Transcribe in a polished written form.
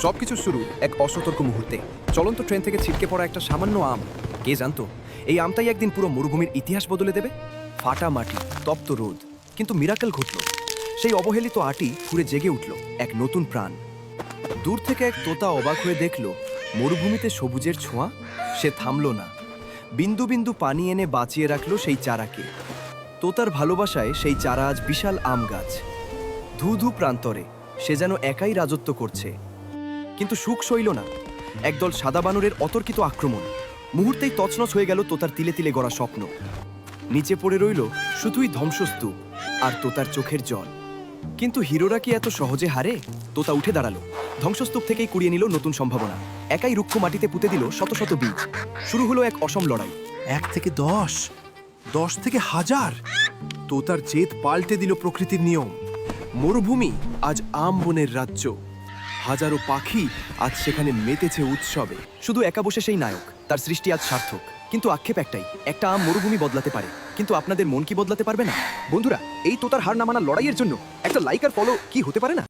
সবকিছু শুরু এক অসতর্ক মুহূর্তে। চলন্ত ট্রেন থেকে ছিটকে পড়া একটা সামান্য আম। কে জানতো এই আমটাই একদিন পুরো মরুভূমির ইতিহাস বদলে দেবে। ফাটা মাটি, তপ্ত রোদ, কিন্তু মিরাকেল ঘটল। সেই অবহেলিত আটি ঘুরে জেগে উঠল এক নতুন প্রাণ। দূর থেকে এক তোতা অবাক হয়ে দেখল মরুভূমিতে সবুজের ছোঁয়া। সে থামল না, বিন্দু বিন্দু পানি এনে বাঁচিয়ে রাখল সেই চারাকে। তোতার ভালোবাসায় সেই চারা আজ বিশাল আম গাছ। ধু ধু প্রান্তরে সে যেন একাই রাজত্ব করছে। কিন্তু সুখ সইল না। একদল সাদা বানরের অতর্কিত আক্রমণ। মুহূর্তেই তছনছ হয়ে গেল তোতার তিলে তিলে গড়া স্বপ্ন। নিচে পড়ে রইল শুধুই ধ্বংসস্তূপ আর তোতার চোখের জল। কিন্তু হিরোরা কি এত সহজে হারে? তোতা উঠে দাঁড়ালো, ধ্বংসস্তূপ থেকেই কুড়িয়ে নিল নতুন সম্ভাবনা। একাই রুক্ষ মাটিতে পুঁতে দিল শত শত বীজ। শুরু হলো এক অসম লড়াই। 1 থেকে 10, 10 থেকে 1000। তোতার জেদ পাল্টে দিল প্রকৃতির নিয়ম। মরুভূমি আজ আম বনের রাজ্য। হাজারো পাখি আজ সেখানে মেতেছে উৎসবে। শুধু একা বসে সেই নায়ক, তার সৃষ্টি আজ সার্থক। কিন্তু আক্ষেপ একটাই, একটা আম মরুভূমি বদলাতে পারে, কিন্তু আপনাদের মন কি বদলাতে পারবে না? বন্ধুরা, এই তোতার হার না মানার লড়াইয়ের জন্য একটা লাইক আর ফলো কি হতে পারে না?